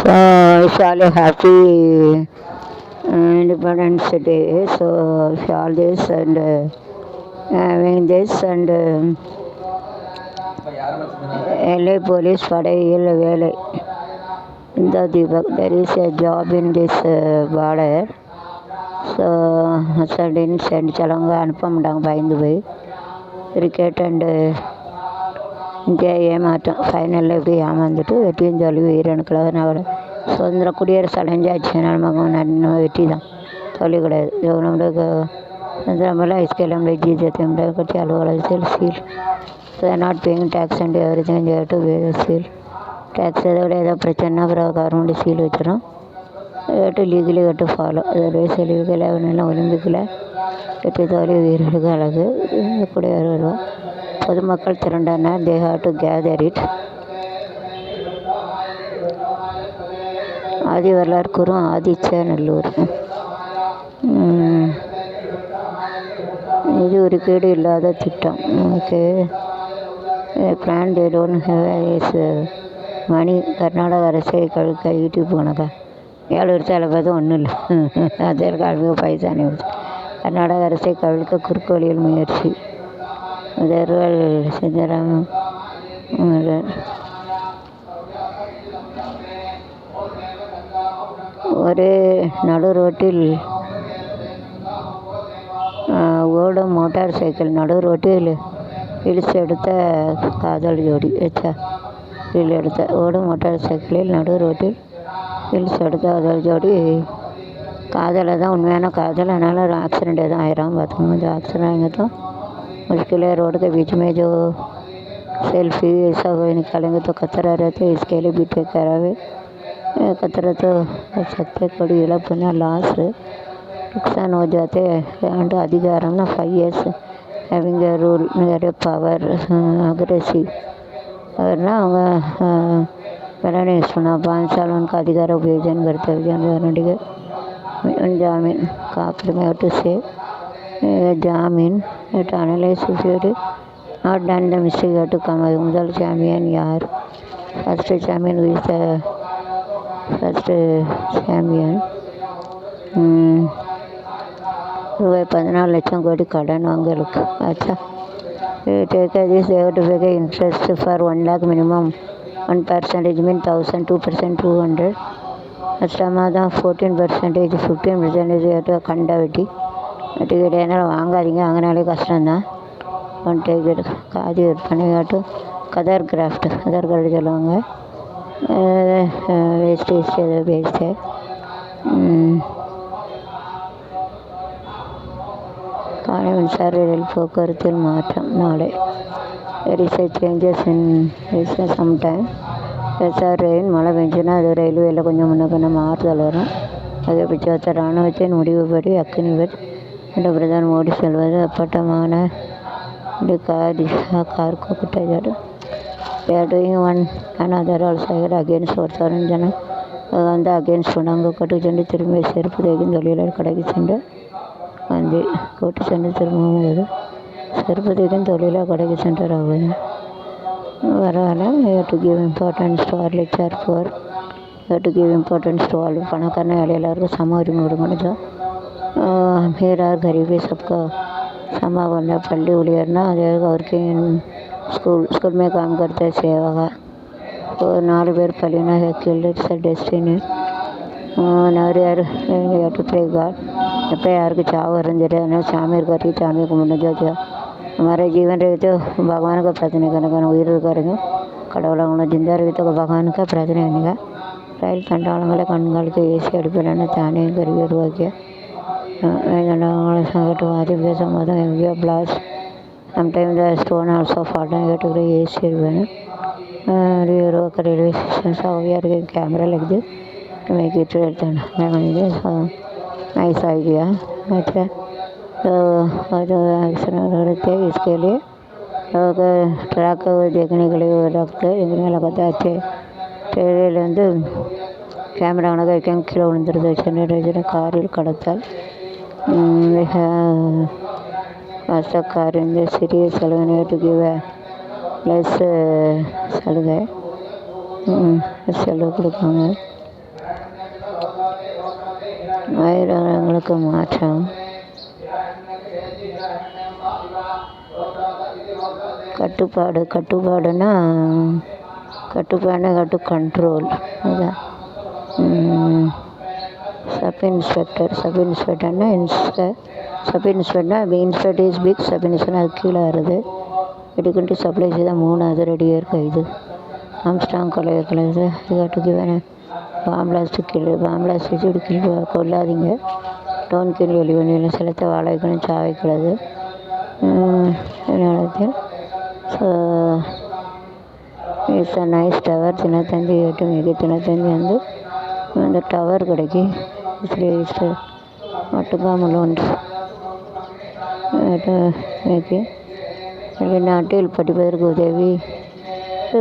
Wish all a happy Independence Day. So, wish all this and having this and LA police படையில் வேலை. இந்த Deepak, there is a job in this border. So sudden சென்டிச்சலவங்க அனுப்ப மாட்டாங்க, பயந்து போய் cricket and India ஏமாற்றம் ஃபைனலில் எப்படி ஏமாந்துட்டு வெற்றியும் தோல்வி வீரனுக்குள்ள நான் சுதந்திர குடியரசு அடைஞ்சாச்சு. நம்ம வெற்றி தான், தோல்வி கிடையாது. நம்மளுக்கு சுதந்திரமெல்லாம் ஐஸ்கேல் நம்மளுக்கு ஜீஜத்தை நம்மளுக்கு கட்சி அலுவலகத்தில் seal. So not paying tax and everything to seal. Tax எதை விட ஏதோ பிரச்சனைனா அப்புறம் கவர்மெண்ட் சீல் வச்சிடும். To legally to follow. அதோடைய செலவுகள் அவனெல்லாம் ஒலிம்பிக்கில் வெற்றி தோல்வி வீரர்களுக்கு அழகு கூட வருவோம். பொதுமக்கள் திரண்டனர். They have to gather it. ஆதி வரலாறு கூறும் ஆதிச்சநல்லூர். இது ஒரு கேடு இல்லாத திட்டம். Okay, plan they don't have is money. Karnataka அரசை கையிட்டு போனக்கா 7 வருஷம் பார்த்து ஒன்றும் இல்லை. அதற்கு அழுக பைசானி கர்நாடக அரசை கவிழ்க்க குறுக்கு வழியில் முயற்சி. முதல்வர் சித்தராம ஒரே நடு ரோட்டில் ஓடும் மோட்டார் சைக்கிள். நடு ரோட்டில் இழுத்து எடுத்த காதல் ஜோடி வச்சா எடுத்த ஓடும் மோட்டார் சைக்கிளில் நடு ரோட்டில் இழுத்து எடுத்த காதல் ஜோடி. காதலை தான் உண்மையான காதல், அதனால் ஒரு ஆக்सीडेंट தான் ஆயிரம். பார்த்துக்கோங்க, जो एक्सीडेंट आएंगे तो मुश्किल है. रोड के बीच में जो सेल्फी ऐसा हुए निकालेंगे तो खतरा रहते हैं. इसके लिए भी टेक केयर है. खतरा तो सकते कड़ी इलपना लॉस नुकसान हो जाते हैं. एंड अधिकारम ना 5 years हैविंग ए रूल मेरे पावर अग्रेसिव और ना அவங்க पहले सुना 5 साल उनका अधिकार उपयोजन करते हुए जामीन काफी में टू से जामीन to analyze if you not done the mistake you have to come. முதல் சாம்பியன் யார்? First champion. who is the first champion? ரூபாய் 14 லட்சம் கோடி கடன் வாங்கலுக்கு. ஆச்சா, take this they have to pay interest for 1 lakh minimum. 1% mean 1000, 2% 200. அஷ்டமாதான் 14%, 15% கண்ட வெட்டி வெட்டி கிடையாது. வாங்காதீங்க, வாங்கினாலே கஷ்டம்தான். ஒன் டேக் காதி விற்பனையாட்டும் கதர் கிராஃப்ட் சொல்லுவாங்க. வேஸ்டேஜ் ஏதோ வேஸ்ட்டு. காலை மின்சார ரயில் போக்குவரத்தில் மாற்றம் நாளை. Research changes in research sometime. Rain மழை பெஞ்சுன்னா அது ரயில்வேயில் கொஞ்சம் முன்ன பின்ன மாறுதல் வரும். அதை பிச்சை இராணுவத்தின் முடிவுபடி அக்னிவர் என்று பிரதமர் மோடி சொல்வது அப்பட்டமான கார்க்கு குற்றச்சாட்டு. They are doing one another also against ஒருத்தரும் ஜனம் வந்து அகேன்ஸ்ட் பண்ணாங்க. கொட்டு சென்று திரும்பி செருப்பு தேய்க்கும் தொழிலாளர் கடைக்கு சென்று வந்து கொட்டு சென்று திரும்பும்போது செருப்பு தேய்க்கும் தொழிலாளர் கடைக்கு சென்றார். ஆகுது பரவாயில்ல. To give importance to our lecture for to give importance to all. பணக்காரன ஏழை எல்லாருக்கும் சம உரிமை கொடுக்கணும். अमीर और गरीबी सबका समा बनना. पल्ली उलियरना और के स्कूल में काम करते सेवा का तो 4 பேர் பள்ளினா killed. It's a destiny. நவர் யார் டு ப்ரே காட். எப்போ யாருக்கு चाव वरन जरिए சாமி करके சாமி கும்பிடணும். जो हमारे जीवन रहे तो भगवान का प्रार्थना करने உயிர் இருக்காருங்க கடவுளை அவங்கள ஜிந்தா रहे तो भगवान का प्रार्थना करने. ரயில் கண்டாளங்களை கண்களுக்கு ஏசி அடிப்படையான தானே கருவி உருவாக்கிய சங்கட்டுவாதி பேசும்போது பிளாஸ். Sometime the stone also fallen கேட்டுக்கிற ஏசி இருப்பேன். ரயில்வே ஸ்டேஷன் சாவியாக இருக்க கேமரா லெக்து மேய்க்கிட்டு எடுத்தாங்க. Nice idea. अच्छा, तो इसके लिए लोग ट्रक देखने के लिए रखते देखने लगता है. अच्छे ट्रेन வந்து கேமரா கணக்கு வைக்க கீழே விழுந்துருது. சென்னை காரில் கடத்தல். கார் இந்த சிறிய சலுகை டு கிவ் ப்ளஸ் சலுகை செலவு கொடுப்பாங்க. வயிறுகளுக்கு மாற்றம். கட்டுப்பாடுனா டு கண்ட்ரோல். அதான் சப் இன்ஸ்பெக்டர்னா inspector is big, sub inspector அது கீழே வருது. எடுக்கிட்டு சப்ளை செய்தால் 3 ரெடியாக இருக்கா. இது ஆம்ஸ்டாங் கொலைகளை இதுக்காட்டுக்கு வேணாம். பாம்பிளாஸ்ட் வச்சு இப்படி கொள்ளாதீங்க. டோன் கீழ் வெளிவண்டியில் செலுத்த வாழ வைக்கணும், சாவைக்கூடாது. So it's a nice tower. Dinathanthi 8 மிக தினத்தந்தி வந்து அந்த டவர் கிடைக்கி மட்டுக்காமல் ஒன்று வெளிநாட்டில் படிப்பதற்கு உதவி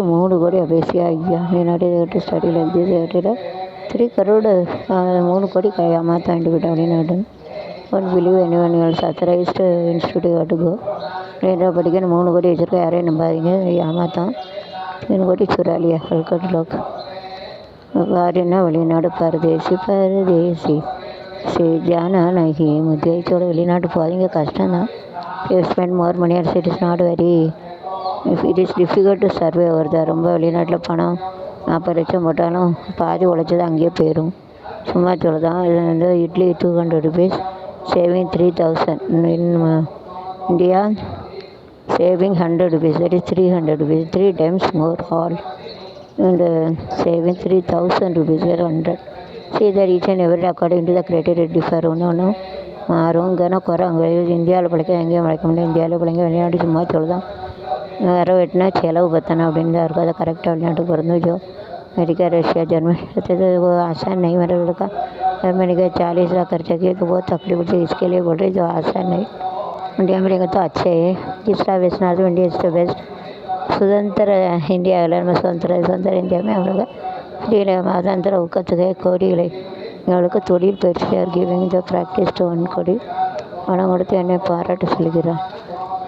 3 கோடி அபேசியா ஐயா வெளிநாட்டு ஸ்டடியில் 3 crore 3 கோடி ஏமாற்ற வேண்டிவிட்டோம் வெளிநாட்டு. One believe anyone else authorized institute got to go. வெளிநாட்டில் படிக்கணும் 3 கோடி வச்சுருக்கோம், யாரையும் நம்பாதீங்க, ஏமாத்தான் 3 கோடி சுராலியா கல்கட் லோக். வாரினா வெளிநாடு பரதேசி ஜானா நகி முத்தியோட வெளிநாட்டு போகாதீங்க, கஷ்டம்தான். Spend more money also it is not very it is difficult to survey வருதா. ரொம்ப வெளிநாட்டில் பணம் 40 லட்சம் போட்டாலும் பாதி உழைச்சது அங்கேயே போயிடும். சும்மா சொல்லுதான். இது வந்து idli 200 rupees, saving 3000. India saving 100 rupees, that is 300 rupees, 3 times more all, and saving 3000 rupees or 100. See that each and every according to the criteria differ. ஒன்று மாறுங்கன்னா குறைங்க. இந்தியாவில் பிழைக்க எங்கேயும் பிழைக்க முடியாது. இந்தியாவில் பிழைங்க வெளிநாட்டு சும்மா சொல்லுதான். வர வெட்டினா செலவு பத்தணும் அப்படின்னு தான் இருக்கும். அதை கரெக்டாக வெளிநாட்டுக்கு பிறந்துச்சோ. अमेरिका, रशिया, जर्मनी तो वो आसान नहीं मेरे लड़का। मैंने कहा 40 लाख खर्चा किया तो बहुत तकलीफ होती है, इसके लिए बोल रही जो आसान नहीं. इंडिया में तो अच्छे है. तीसरा western India is the best. स्वतंत्र इंडिया स्वतंत्र इंडिया में हम लोग फ्रीडम स्वातंत्र ஊக்கத்துக்கு கோடிகளை எங்களுக்கு தொழில் பயிற்சியார் கிவிங் த ப்ராக்டிஸ் டு 1 கோடி பணம் கொடுத்து என்னை பாராட்ட சொல்கிறார்.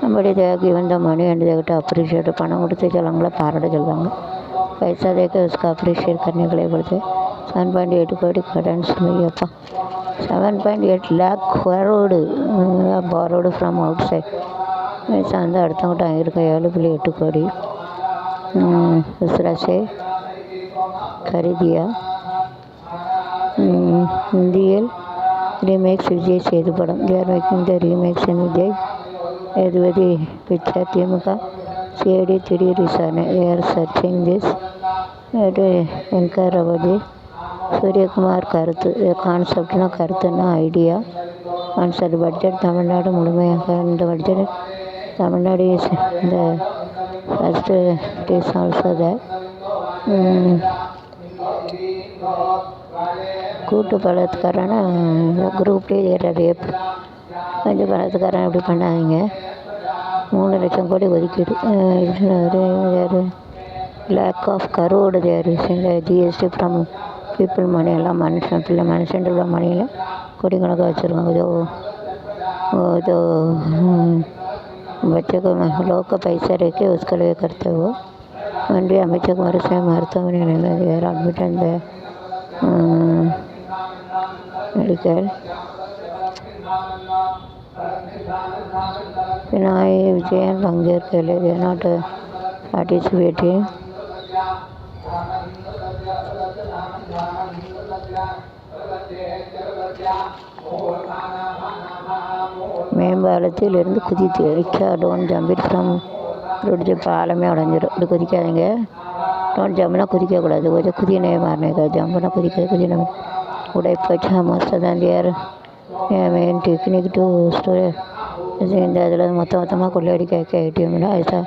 நம்மளுடைய கிவன் த மணி அண்ட் தேகிட்ட அப்ரிஷியேட் பணம் கொடுத்து சிலவங்களை பாராட்ட சொல்லுவாங்க. पैसा देकर उसका अप्रिशिएट करने के लिए बोलते 7.8 கோடி கரன்ஸ் அப்பா 7.8 lakh crore borrowed from outside. पैसा வந்து அடுத்தவங்கிட்ட வாங்கியிருக்க 7.8 கோடி दूसरा से खरीदिया. இந்தியில் ரீமேக்ஸ் விஜய் சேது படம். they are making the remakes in Vijay Sethupathi picture. DMK CID திடீர் விசாரணை. they are searching this enquire about this. Suryakumar கருத்து. கான்செப்ட்னா கருத்துன்னா ஐடியா. கான்செப்ட் பட்ஜெட் தமிழ்நாடு முழுமையாக இந்த பட்ஜெட் தமிழ்நாடு இந்த first it is also the கூட்டு பலாத்காரன்னா குரூப்லேயே ரேப். கொஞ்சம் பலாத்காரம் இப்படி பண்ணாதீங்க. 3 லட்சம் கோடி ஒதுக்கீடு. லேக் ஆஃப் கரோடு தேர் இந்த ஜிஎஸ்டி ஃப்ரம் பீப்புள் மணி எல்லாம் மனுஷன் உள்ள மணியில் கோடிக்கணக்காக வச்சுருக்காங்க. जो बच्चे को लोग का पैसा रह के उसके लिए करते हो. मंडी अमित कुमार से मारता हूँ admit and medical. Pinarayi Vijayan पंगेற்கல they are not participating. மேம்பாலத்தில் இருந்து குதித்து rickshaw don't jump it from road. பாலமே உடஞ்சிடும். இப்படி குதிக்காதீங்க. டோன் ஜம்ப்னா குதிக்கக்கூடாது. கொஞ்சம் குதினே மாறினேக்கா. ஜம்புனா குதின உடைப்பச்சா மொத்தம் தான் தேர் மெயின் டெக்னிக் டு ஸ்டோரி. இந்த இதில் மொத்தமாக கொள்ளையடிக்க ஏடிஎம்ல ஐசா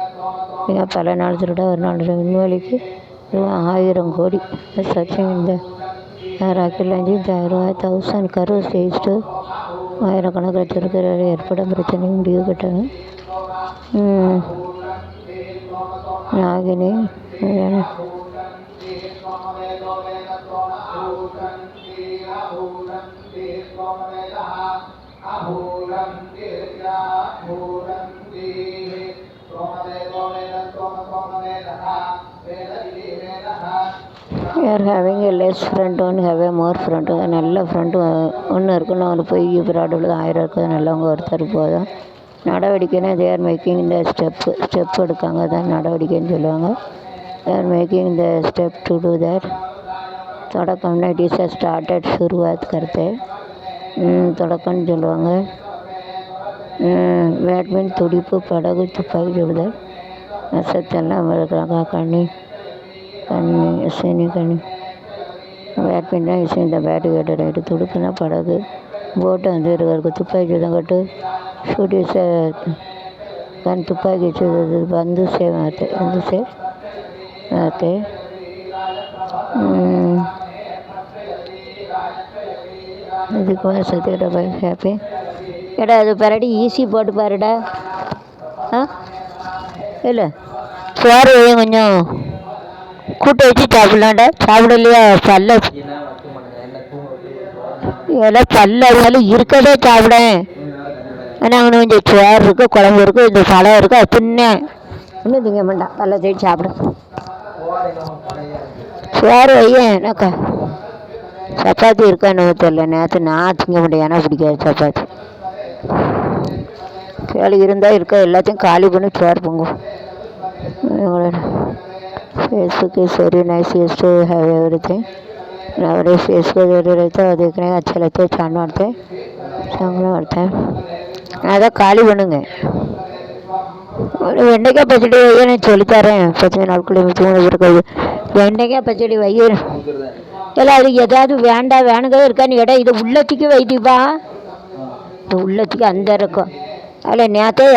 நீங்கள் பல நாள் திருட ஒரு நாள் விண்வெளிக்கு 1000 கோடி. சர்ச்சிங் இந்த ராக்கெட் லான்ச்சிங் 1000 crore சேஸ்ட்டு ஆயிரக்கணக்கில் வச்சிருக்கிற ஏற்படும் பிரச்சனை முடிவு கட்டணும். நாகினி யார் ஹேவிங் எ லெஸ் ஃப்ரெண்ட் ஒன்று ஹேவ் ஏ மோர் ஃப்ரெண்டு. நல்ல ஃப்ரெண்டு ஒன்று இருக்குன்னு ஒன்று போய் ஃப்ராடில் 1000 இருக்குது. நல்லவங்க ஒருத்தர் போதும். நடவடிக்கைன்னா தேர் மேக்கிங் இந்த ஸ்டெப் எடுக்காங்க, அதான் நடவடிக்கைன்னு சொல்லுவாங்க. They're making the step to do there. தொடக்கம்னா இட் இஸ் ஸ்டார்டட் சுருவாத் கருத்து தொடக்கம்னு சொல்லுவாங்க. வேட்மின் துடிப்பு, படகு, துப்பாக்கி சுடுதல், நட்சத்திரம்லாம் இருக்கிறாங்க. கண்ணி இசைனி கண்ணி. பேட்மிண்டன் இசை இந்த பேட்டு கேட்டு ரைட்டு. துடுப்புனா படகு, போட்டு வந்து இருக்கு. துப்பாக்கி சுதம் கட்டு ஷூட் இஸ் கண். துப்பாக்கி சுடுறது வந்து சேவாத்து வந்து சே ஆத்து. இதுக்கு வருஷத்தோட போய் ஹாப்பி. ஏடா அது பரடி ஈஸி போட்டு பாருடா. இல்லை சோறு கொஞ்சம் கூட்ட வச்சு சாப்பிட்லாண்டா. சாப்பிடலையா பல்ல இதெல்லாம் பல்ல இருந்தாலும் இருக்கதே சாப்பிடேன். ஆனால் அங்கே கொஞ்சம் சோறு இருக்குது, குழம்பு இருக்குது, இந்த பழம் இருக்குது, அது தின்னேன். இன்னும் திங்க மாட்டான். பல்ல தேடி சாப்பிட சோறு வையேன். எனக்கா சப்பாத்தி இருக்கா என்னவோ தெரியல. நேற்று நான் திங்க மாட்டேன், ஏன்னா பிடிக்காது சப்பாத்தி. கேள்வி இருந்தால் இருக்கா எல்லாத்தையும் காலி பண்ணி சோறு பொங்கும். Facebook is very nice use to have everything. नवरे फेसबुक वेरी रहता है, देखने का अच्छा लगता है, छान मारते हैं, चांगला मारता है. அதான் காலி பண்ணுங்க. வெண்டைக்காய் பச்சடி வைய நான் சொல்லித்தரேன். 10 நாட்கள் 3 இருக்குது. வெண்டைக்காய் பச்சடி வைய இல்லை. அது ஏதாவது வேணுங்க இருக்கான்னு கேட்டால் இது உள்ளத்துக்கு வைத்திப்பா. இது உள்ளத்துக்கு அந்த இருக்கும். அதில் நேற்றே